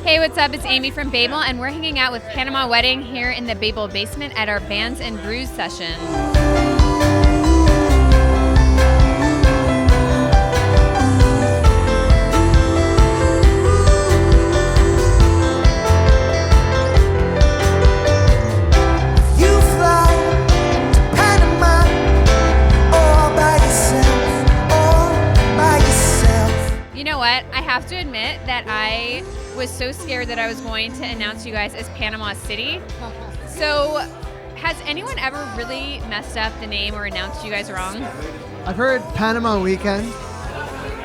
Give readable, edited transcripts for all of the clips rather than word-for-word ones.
Hey, what's up? It's Amy from Baeble, and we're hanging out with Panama Wedding here in the Baeble basement at our Bands and Brews session. You know what? I have to admit that I was so scared that I was going to announce you guys as Panama City. So, has anyone ever really messed up the name or announced you guys wrong? I've heard Panama Weekend.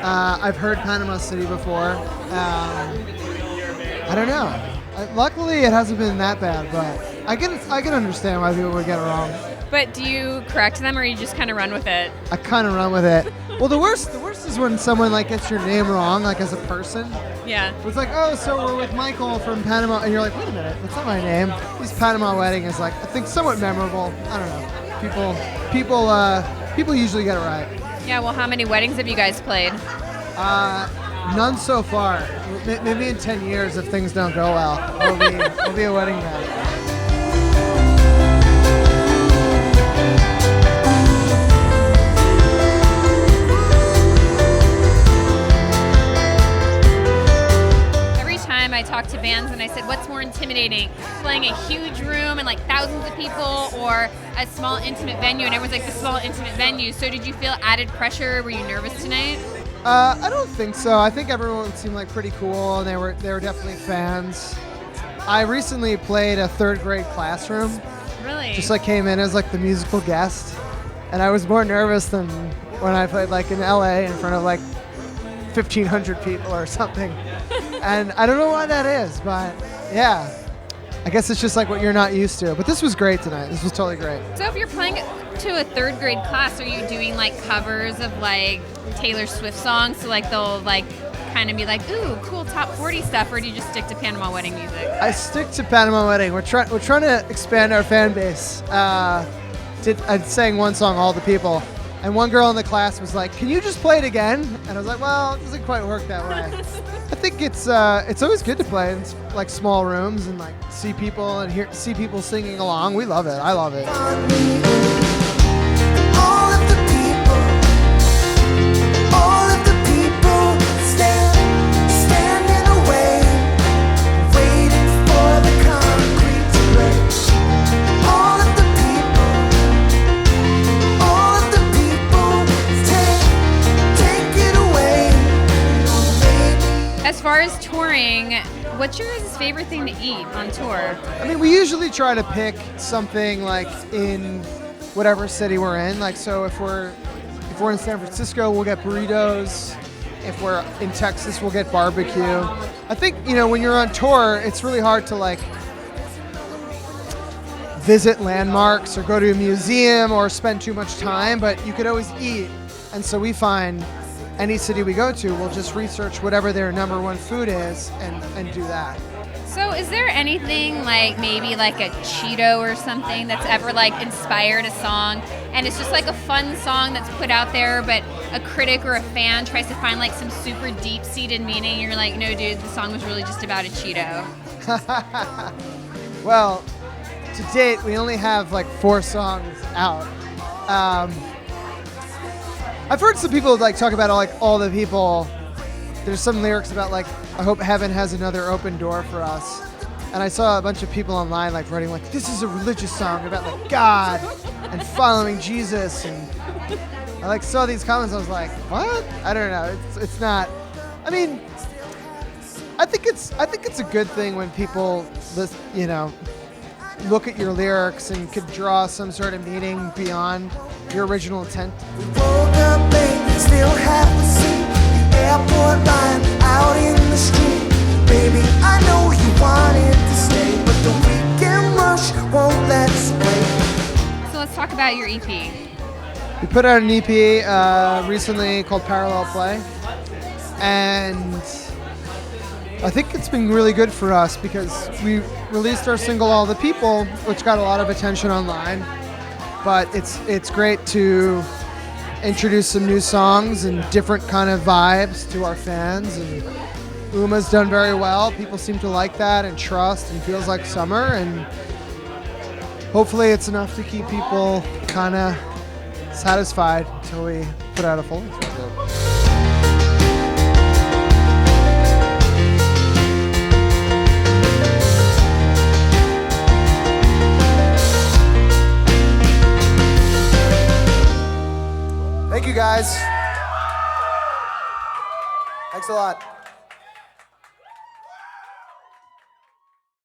I've heard Panama City before. I don't know. Luckily, it hasn't been that bad, but I can understand why people would get it wrong. But do you correct them, or you just kind of run with it? I kind of run with it. Well, the worst is when someone gets your name wrong, as a person. Yeah. It's like, oh, so we're with Michael from Panama, and you're like, wait a minute, that's not my name. This Panama Wedding is I think somewhat memorable. I don't know. People usually get it right. Yeah. Well, how many weddings have you guys played? None so far. Maybe in 10 years, if things don't go well, we'll be a wedding band. I talked to bands and I said, what's more intimidating, playing a huge room and thousands of people, or a small intimate venue? And everyone's like, the small intimate venue. So did you feel added pressure? Were you nervous tonight? I don't think so. I think everyone seemed pretty cool, and they were definitely fans. I recently played a third grade classroom. Really? Just came in as the musical guest, and I was more nervous than when I played in LA in front of 1,500 people or something. And I don't know why that is, but yeah, I guess it's just what you're not used to. But this was great tonight. This was totally great. So if you're playing to a third grade class, are you doing covers of Taylor Swift songs? So they'll kind of be ooh, cool top 40 stuff, or do you just stick to Panama Wedding music? I stick to Panama Wedding. We're trying to expand our fan base. I sang one song, All the People. And one girl in the class was like, "Can you just play it again?" And I was like, "Well, it doesn't quite work that way." I think it's always good to play in small rooms and see people and see people singing along. We love it. I love it. All of the people standing away, waiting for the concrete to break. All of the people, take it away. As far as touring, what's your guys' favorite thing to eat on tour? I mean, we usually try to pick something in whatever city we're in. So if we're in San Francisco, we'll get burritos. If we're in Texas, we'll get barbecue. I think, when you're on tour, it's really hard to visit landmarks or go to a museum or spend too much time, but you could always eat. And so we find any city we go to, we'll just research whatever their number one food is and do that. So is there anything maybe a Cheeto or something that's ever inspired a song, and it's just a fun song that's put out there, but a critic or a fan tries to find some super deep-seated meaning, and you're like, no dude, the song was really just about a Cheeto? Well, to date, we only have 4 songs out. I've heard some people talk about all the people. There's some lyrics about I hope heaven has another open door for us. And I saw a bunch of people online writing this is a religious song about God and following Jesus. And I saw these comments. I was like, what? I don't know. It's not. I mean, I think it's a good thing when people look at your lyrics and could draw some sort of meaning beyond your original intent. We woke up late, still half asleep. The airport line out in the street. Baby, I know you wanted to stay, but the weekend rush won't let us wait. So let's talk about your EP. We put out an EP recently called Parallel Play, and I think it's been really good for us because we released our single All the People, which got a lot of attention online. But it's great to introduce some new songs and different kind of vibes to our fans, and Uma's done very well. People seem to like that and trust, and feels like summer, and hopefully it's enough to keep people kind of satisfied until we put out a full length record. Thank you, guys. Thanks a lot.